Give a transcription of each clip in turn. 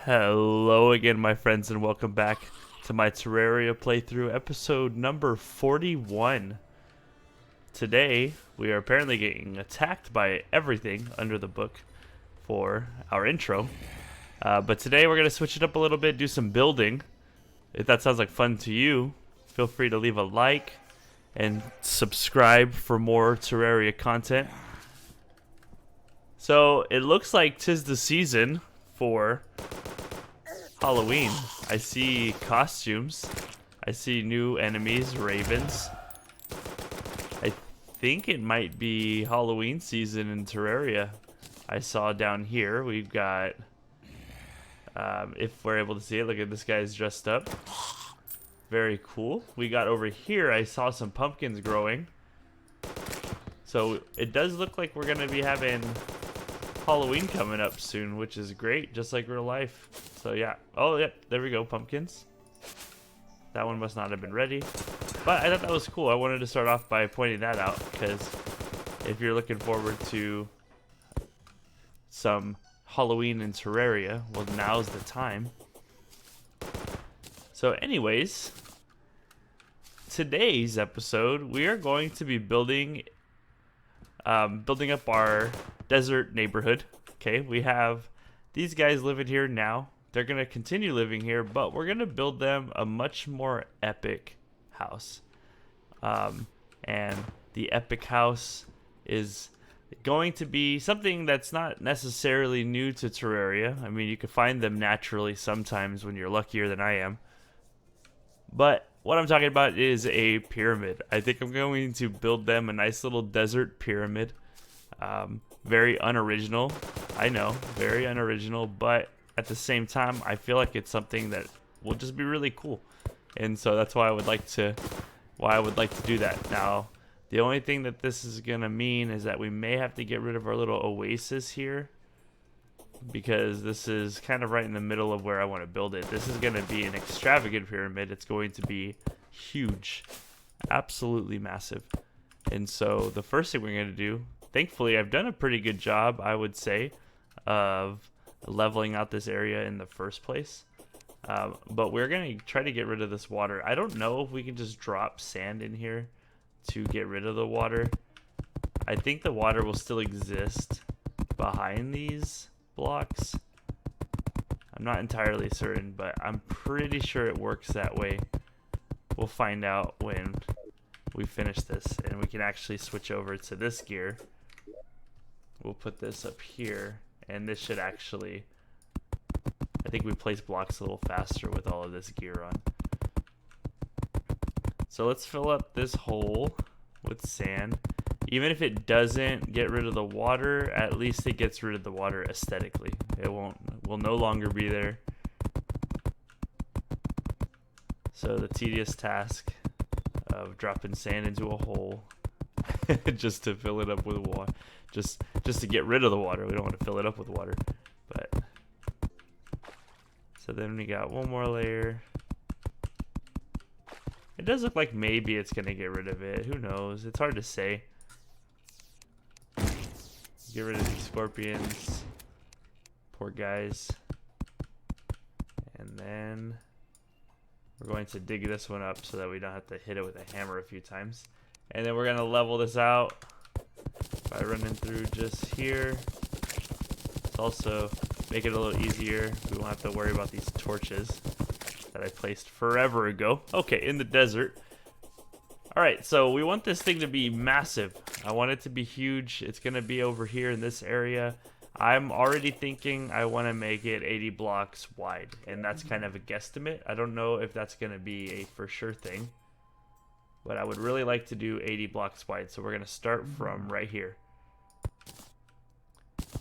Hello again, my friends, and welcome back to my Terraria playthrough, episode number 41. Today, we are apparently getting attacked by everything under the book for our intro. But today, we're going to switch it up a little bit, do some building. If that sounds like fun to you, feel free to leave a like and subscribe for more Terraria content. So, it looks like 'tis the season for Halloween. I see costumes. I see new enemies, ravens. I think it might be Halloween season in Terraria. I saw down here we've got, if we're able to see it, look at this guy's dressed up. Very cool. We got over here, I saw some pumpkins growing. So it does look like we're going to be having Halloween coming up soon, which is great, just like real life. So yeah. Oh, yep. There we go. Pumpkins. That one must not have been ready. But I thought that was cool. I wanted to start off by pointing that out, because if you're looking forward to some Halloween in Terraria, well, now's the time. So anyways, today's episode, we are going to be building up our desert neighborhood. Okay, we have these guys living here now. They're going to continue living here, but we're going to build them a much more epic house. And the epic house is going to be something that's not necessarily new to Terraria. I mean, you can find them naturally sometimes when you're luckier than I am. But what I'm talking about is a pyramid. I think I'm going to build them a nice little desert pyramid. Very unoriginal. I know, very unoriginal, but at the same time, I feel like it's something that will just be really cool. And so that's why I would like to do that. Now, the only thing that this is going to mean is that we may have to get rid of our little oasis here, because this is kind of right in the middle of where I want to build it. This is going to be an extravagant pyramid. It's going to be huge, absolutely massive. And so the first thing we're going to do, thankfully I've done a pretty good job, I would say, of leveling out this area in the first place. But we're going to try to get rid of this water. I don't know if we can just drop sand in here to get rid of the water. I think the water will still exist behind these blocks. I'm not entirely certain, but I'm pretty sure it works that way. We'll find out when we finish this and we can actually switch over to this gear. We'll put this up here, and this should actually, I think we place blocks a little faster with all of this gear on. So let's fill up this hole with sand. Even if it doesn't get rid of the water, at least it gets rid of the water aesthetically. It will no longer be there. So the tedious task of dropping sand into a hole just to fill it up with water, just to get rid of the water. We don't want to fill it up with water. But so then we got one more layer. It does look like maybe it's gonna get rid of it. Who knows? It's hard to say. Get rid of these scorpions. Poor guys. And then we're going to dig this one up so that we don't have to hit it with a hammer a few times. And then we're going to level this out by running through just here. Let's also make it a little easier. We won't have to worry about these torches that I placed forever ago. Okay, in the desert. Alright, so we want this thing to be massive. I want it to be huge. It's going to be over here in this area. I'm already thinking I want to make it 80 blocks wide, and that's kind of a guesstimate. I don't know if that's going to be a for sure thing, but I would really like to do 80 blocks wide. So we're going to start from right here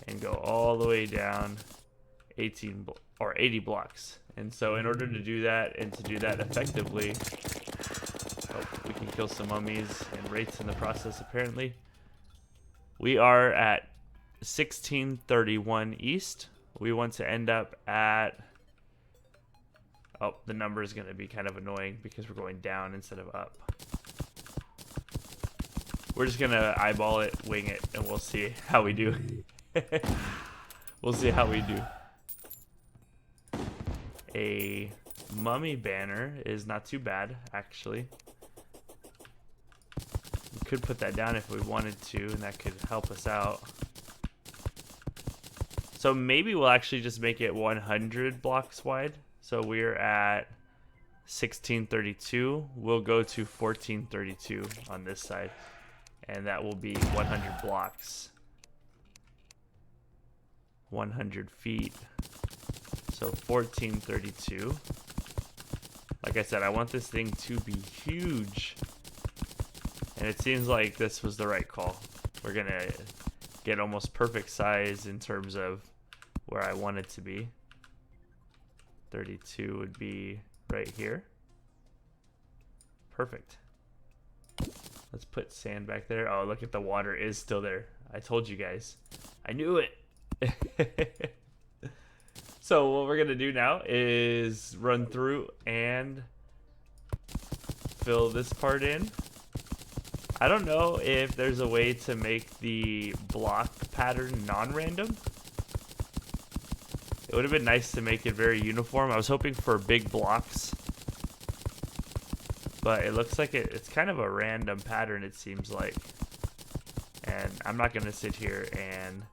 and go all the way down 80 blocks. And so in order to do that, and to do that effectively, we can kill some mummies and wraiths in the process, apparently. We are at 1631 east. We want to end up at... Oh, the number is going to be kind of annoying because we're going down instead of up. We're just going to eyeball it, wing it, and we'll see how we do. We'll see how we do. a mummy banner is not too bad, actually. We could put that down if we wanted to, and that could help us out. So maybe we'll actually just make it 100 blocks wide. So we're at 1632. We'll go to 1432 on this side, and that will be 100 blocks. 100 feet. So 1432. Like I said, I want this thing to be huge. And it seems like this was the right call. We're gonna get almost perfect size in terms of where I want it to be. 32 would be right here. Perfect. Let's put sand back there. Oh, look at the water is still there. I told you guys. I knew it. So what we're gonna do now is run through and fill this part in. I don't know if there's a way to make the block pattern non-random. It would have been nice to make it very uniform. I was hoping for big blocks, but it looks like it's kind of a random pattern, it seems like. And I'm not gonna sit here and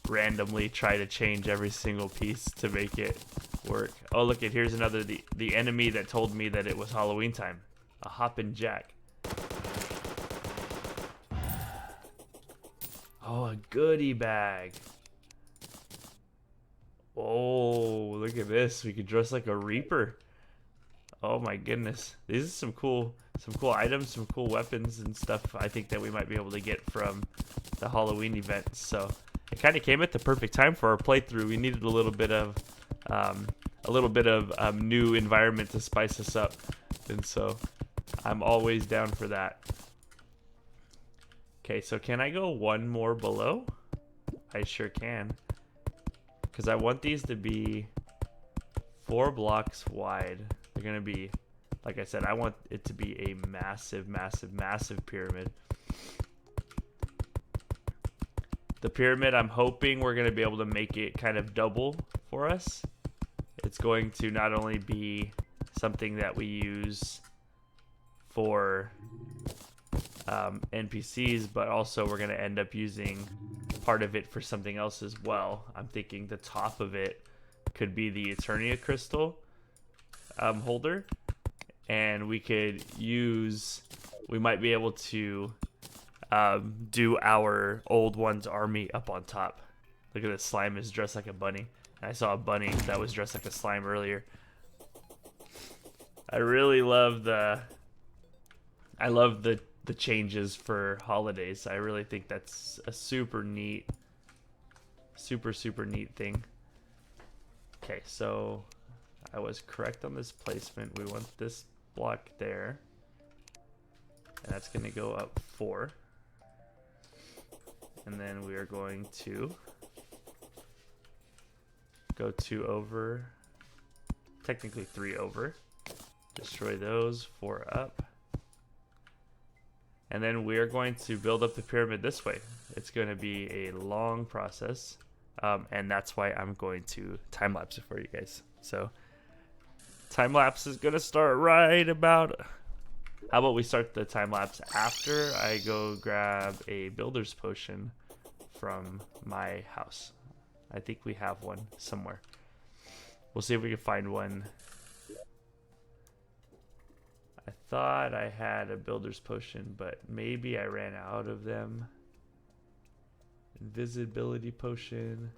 randomly try to change every single piece to make it work. Oh, look, here's another, the enemy that told me that it was Halloween time. A hoppin' jack. Oh, a goodie bag. Oh, look at this. We could dress like a reaper. Oh my goodness. These are some cool items, some cool weapons and stuff I think that we might be able to get from the Halloween event. So it kind of came at the perfect time for our playthrough. We needed a little bit of new environment to spice us up, and so I'm always down for that. Okay, so can I go one more below? I sure can, because I want these to be 4 blocks wide. They're gonna be, like I said, I want it to be a massive, massive, massive pyramid. The pyramid, I'm hoping we're going to be able to make it kind of double for us. It's going to not only be something that we use for NPCs, but also we're going to end up using part of it for something else as well. I'm thinking the top of it could be the Eternia crystal holder, and we might be able to do our old one's army up on top. Look at this, slime is dressed like a bunny. I saw a bunny that was dressed like a slime earlier. I really love the changes for holidays. I really think that's a super neat thing. Okay, so I was correct on this placement. We want this block there, and that's gonna go up 4. And then we are going to go 2 over, technically 3 over, destroy those, 4 up. And then we are going to build up the pyramid this way. It's going to be a long process, and that's why I'm going to time-lapse it for you guys. So time-lapse is going to start right about... How about we start the time-lapse after I go grab a builder's potion from my house. I think we have one somewhere. We'll see if we can find one. I thought I had a builder's potion, but maybe I ran out of them. Invisibility potion.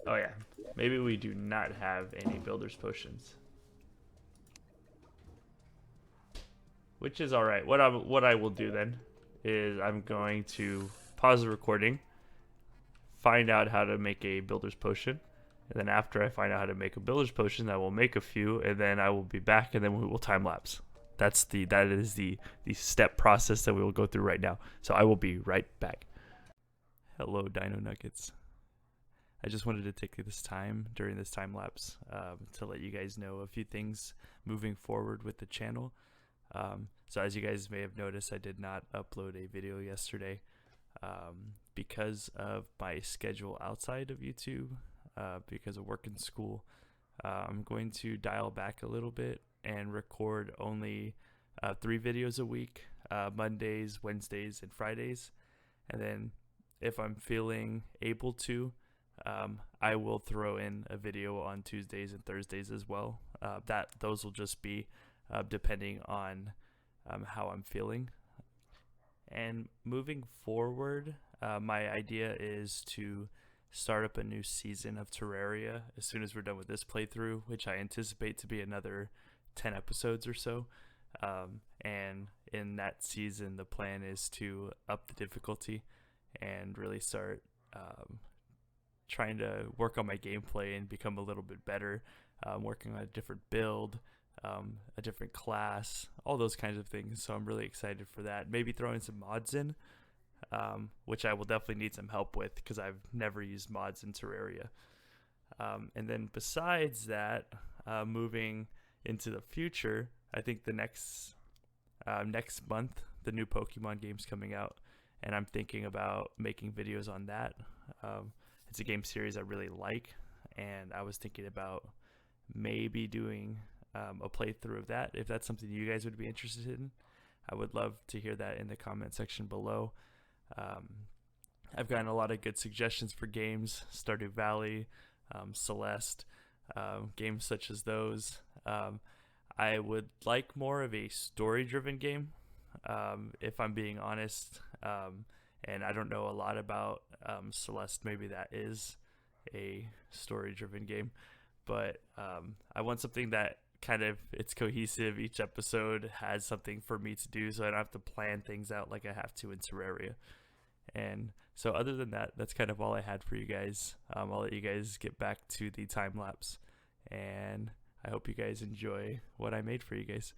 Oh yeah, maybe we do not have any builder's potions. Which is alright. What I will do then is I'm going to pause the recording, find out how to make a builder's potion, and then after I find out how to make a builder's potion, I will make a few, and then I will be back, and then we will time lapse. That is the step process that we will go through right now. So I will be right back. Hello, Dino Nuggets. I just wanted to take this time during this time lapse to let you guys know a few things moving forward with the channel. So as you guys may have noticed, I did not upload a video yesterday. Because of my schedule outside of YouTube, because of work and school, I'm going to dial back a little bit and record only 3 videos a week, Mondays, Wednesdays, and Fridays. And then if I'm feeling able to, I will throw in a video on Tuesdays and Thursdays as well. Those will just be depending on how I'm feeling. And moving forward, my idea is to start up a new season of Terraria as soon as we're done with this playthrough, which I anticipate to be another 10 episodes or so. And in that season, the plan is to up the difficulty and really start trying to work on my gameplay and become a little bit better, working on a different build, a different class, all those kinds of things. So I'm really excited for that. Maybe throwing some mods in, which I will definitely need some help with because I've never used mods in Terraria. And then besides that, moving into the future, I think the next month, the new Pokemon game's coming out, and I'm thinking about making videos on that. It's a game series I really like, and I was thinking about maybe doing a playthrough of that. If that's something you guys would be interested in, I would love to hear that in the comment section below. I've gotten a lot of good suggestions for games, Stardew Valley, Celeste, games such as those. I would like more of a story-driven game, if I'm being honest. And I don't know a lot about Celeste. Maybe that is a story-driven game. But I want something that it's cohesive. Each episode has something for me to do, so I don't have to plan things out like I have to in Terraria. And so other than that, that's kind of all I had for you guys. I'll let you guys get back to the time lapse, and I hope you guys enjoy what I made for you guys.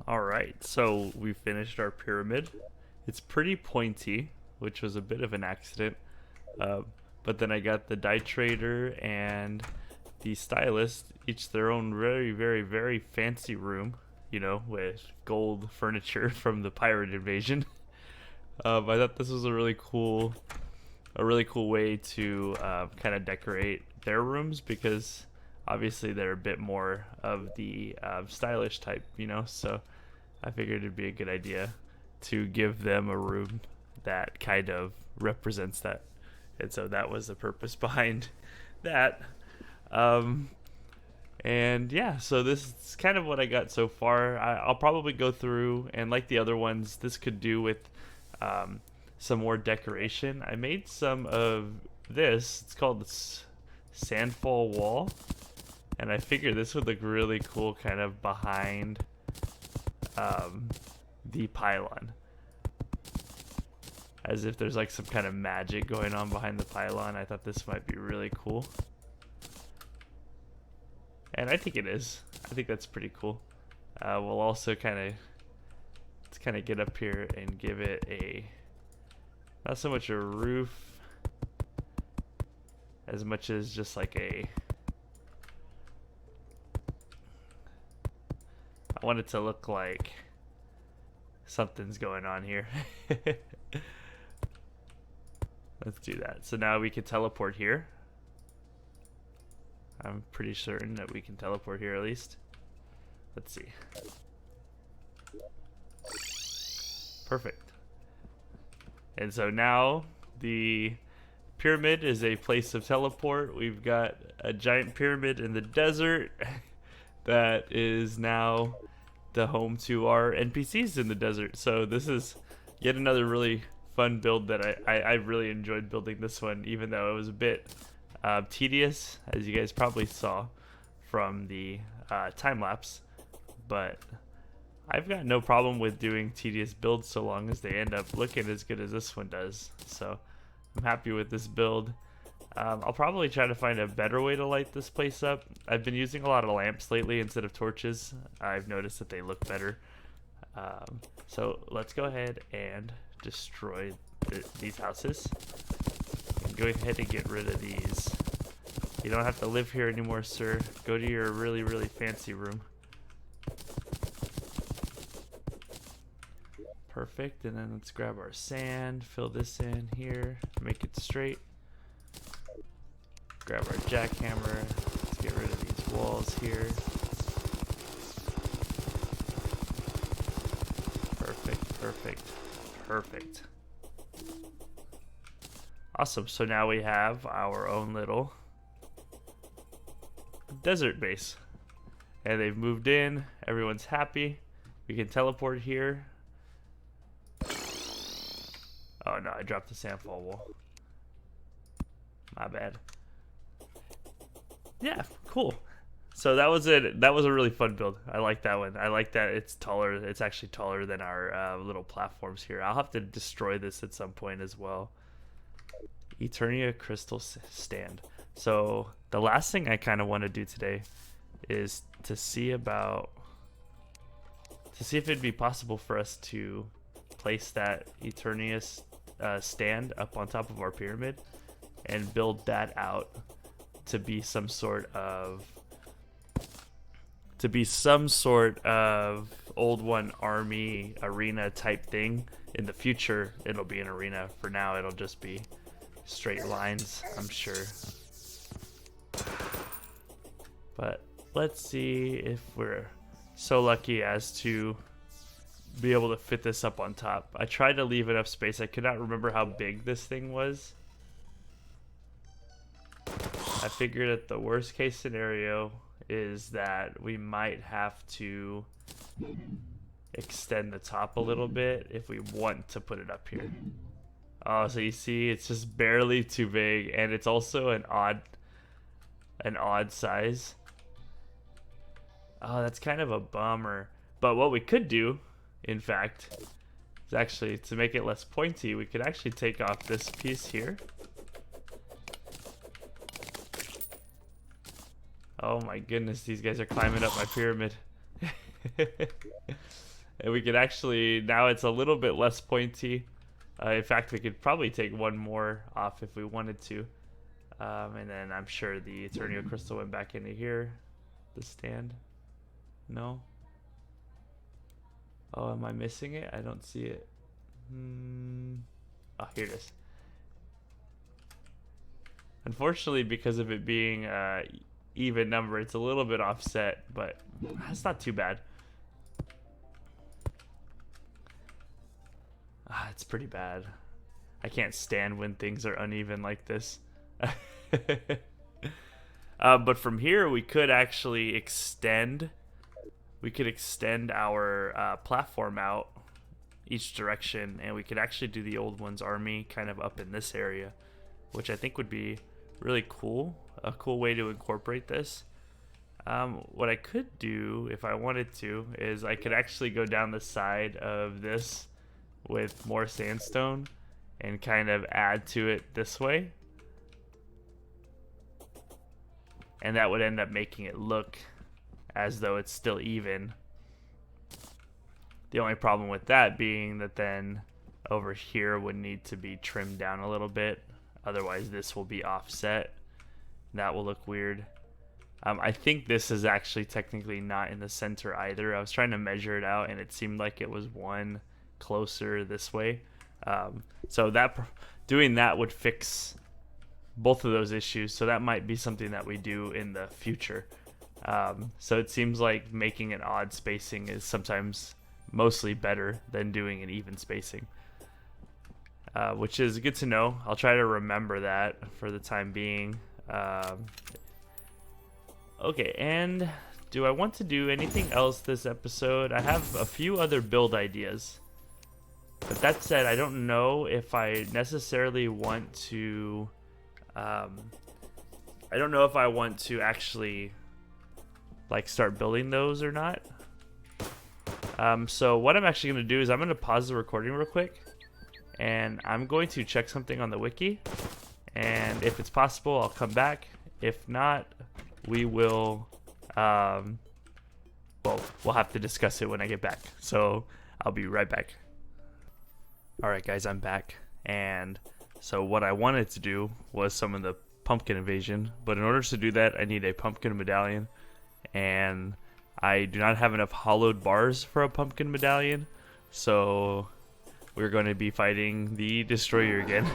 Alright, so we finished our pyramid. It's pretty pointy, which was a bit of an accident. Uh, but then I got the die trader and the stylist, each their own very, very, very fancy room, you know, with gold furniture from the pirate invasion. I thought this was a really cool way to kind of decorate their rooms, because obviously they're a bit more of the stylish type, you know. So I figured it'd be a good idea to give them a room that kind of represents that, and so that was the purpose behind that. Um, and yeah, so this is kind of what I got so far. I'll probably go through, and like the other ones, this could do with some more decoration. I made some of this. It's called the sandfall wall, and I figured this would look really cool kind of behind the pylon, as if there's like some kind of magic going on behind the pylon. I thought this might be really cool, and I think it is. I think that's pretty cool. We'll also kind of get up here and give it a, not so much a roof as much as just like a, I want it to look like something's going on here. Let's do that. So now we can teleport here. I'm pretty certain that we can teleport here at least. Let's see. Perfect. And so now the pyramid is a place of teleport. We've got a giant pyramid in the desert that is now the home to our NPCs in the desert. So this is yet another really fun build that I really enjoyed building this one, even though it was a bit tedious, as you guys probably saw from the time lapse. But I've got no problem with doing tedious builds so long as they end up looking as good as this one does. So I'm happy with this build. I'll probably try to find a better way to light this place up. I've been using a lot of lamps lately instead of torches. I've noticed that they look better. So let's go ahead and destroy these houses. And go ahead and get rid of these. You don't have to live here anymore, sir. Go to your really, really fancy room. Perfect, and then let's grab our sand, fill this in here, make it straight. Grab our jackhammer, let's get rid of these walls here. Perfect, perfect, perfect. Awesome, so now we have our own little desert base. And they've moved in, everyone's happy. We can teleport here. Oh no, I dropped the sandfall wall. My bad. Yeah, cool. So that was it. That was a really fun build. I like that one. I like that it's taller. It's actually taller than our little platforms here. I'll have to destroy this at some point as well. Eternia crystal stand. So the last thing I kind of want to do today is to see if it'd be possible for us to place that Eternia stand up on top of our pyramid and build that out to be some sort of old one army arena type thing. In the future it'll be an arena. For now it'll just be straight lines, I'm sure. But let's see if we're so lucky as to be able to fit this up on top. I tried to leave enough space. I could not remember how big this thing was. I figured that the worst case scenario is that we might have to extend the top a little bit if we want to put it up here. Oh, so you see it's just barely too big, and it's also an odd size. Oh, that's kind of a bummer. But what we could do, in fact, is actually, to make it less pointy, we could actually take off this piece here. Oh my goodness, these guys are climbing up my pyramid. And we could actually, now it's a little bit less pointy. In fact, we could probably take one more off if we wanted to. And then I'm sure the Eternial Crystal went back into here. The stand. No? Oh, am I missing it? I don't see it. Oh, here it is. Unfortunately, because of it being even number, it's a little bit offset, but that's not too bad. It's pretty bad. I can't stand when things are uneven like this. But from here, we could actually extend. We could extend our platform out each direction, and we could actually do the old one's army kind of up in this area, which I think would be really cool. A cool way to incorporate this. What I could do, if I wanted to, is I could actually go down the side of this with more sandstone and kind of add to it this way. And that would end up making it look as though it's still even. The only problem with that being that then over here would need to be trimmed down a little bit. Otherwise this will be offset. That will look weird. I think this is actually technically not in the center either. I was trying to measure it out and it seemed like it was one closer this way. So that doing that would fix both of those issues, so that might be something that we do in the future. So it seems like making an odd spacing is sometimes mostly better than doing an even spacing, which is good to know. I'll try to remember that for the time being. Okay, and do I want to do anything else this episode? I have a few other build ideas, but that said, I don't know if I necessarily want to I don't know if I want to actually like start building those or not. So what I'm actually going to do is I'm going to pause the recording real quick, and I'm going to check something on the wiki, and if it's possible I'll come back. If not, we will well, we'll have to discuss it when I get back. So I'll be right back. Alright guys, I'm back, and so what I wanted to do was summon the pumpkin invasion, but in order to do that I need a pumpkin medallion, and I do not have enough hollowed bars for a pumpkin medallion, so we're going to be fighting the destroyer again.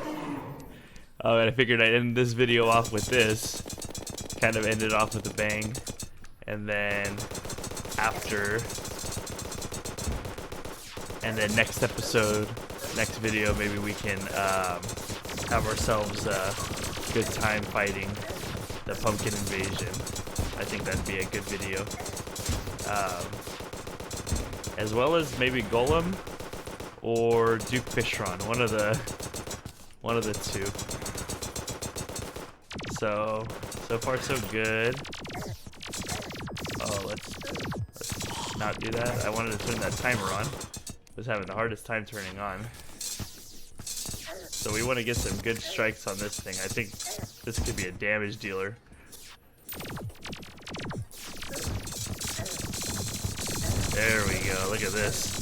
And I figured I'd end this video off with this, kind of end it off with a bang, and then next episode, next video, maybe we can have ourselves a good time fighting the pumpkin invasion. I think that'd be a good video. As well as maybe Golem or Duke Fishron, one of the two. So far so good. Oh, let's not do that. I wanted to turn that timer on. I was having the hardest time turning on. So we want to get some good strikes on this thing. I think this could be a damage dealer. There we go. Look at this.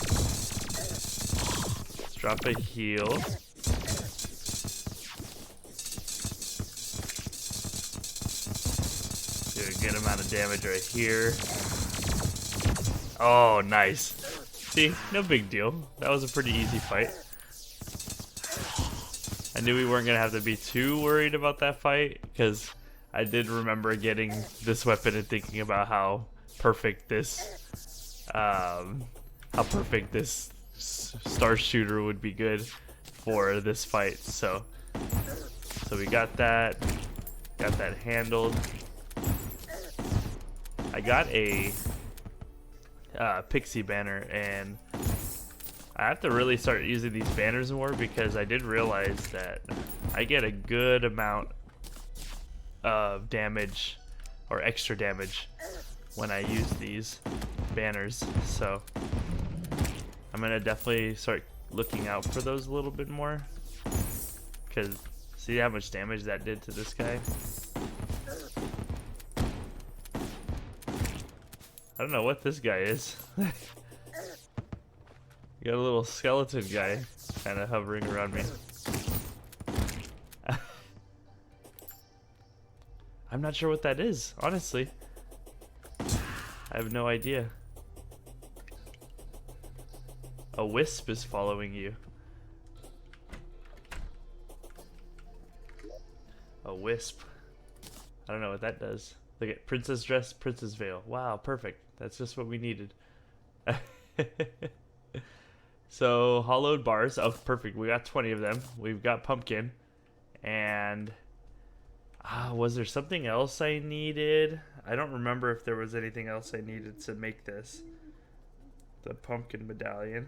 Let's drop a heal. Do a good amount of damage right here. Oh, nice. See, no big deal. That was a pretty easy fight. I knew we weren't going to have to be too worried about that fight, because I did remember getting this weapon and thinking about how perfect this star shooter would be good for this fight. So we got that handled. I got a pixie banner, and I have to really start using these banners more, because I did realize that I get a good amount of damage or extra damage when I use these banners. So I'm gonna definitely start looking out for those a little bit more, because see how much damage that did to this guy. I don't know what this guy is. Got a little skeleton guy kind of hovering around me. I'm not sure what that is, honestly. I have no idea. A wisp is following you. A wisp. I don't know what that does. Look at princess dress, princess veil. Wow, perfect. That's just what we needed. So, hollowed bars. Oh, perfect. We got 20 of them. We've got pumpkin. And was there something else I needed? I don't remember if there was anything else I needed to make this. The pumpkin medallion.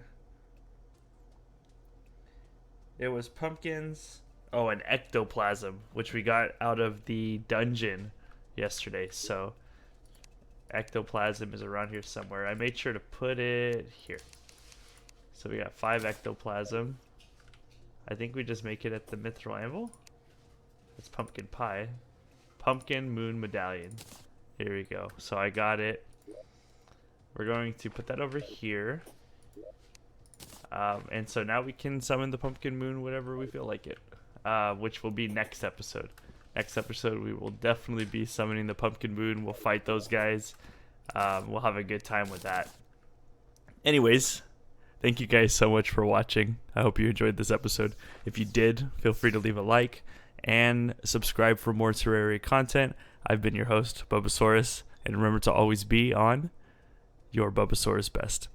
It was pumpkins. Oh, and ectoplasm, which we got out of the dungeon yesterday. So, ectoplasm is around here somewhere. I made sure to put it here. So we got 5 ectoplasm. I think we just make it at the mithril anvil. It's pumpkin pie. Pumpkin moon medallion. Here we go. So I got it. We're going to put that over here. And so now we can summon the pumpkin moon whenever we feel like it. Which will be next episode. Next episode we will definitely be summoning the pumpkin moon. We'll fight those guys. We'll have a good time with that. Anyways, thank you guys so much for watching. I hope you enjoyed this episode. If you did, feel free to leave a like and subscribe for more Terraria content. I've been your host, Bubasaurus, and remember to always be on your Bubasaurus best.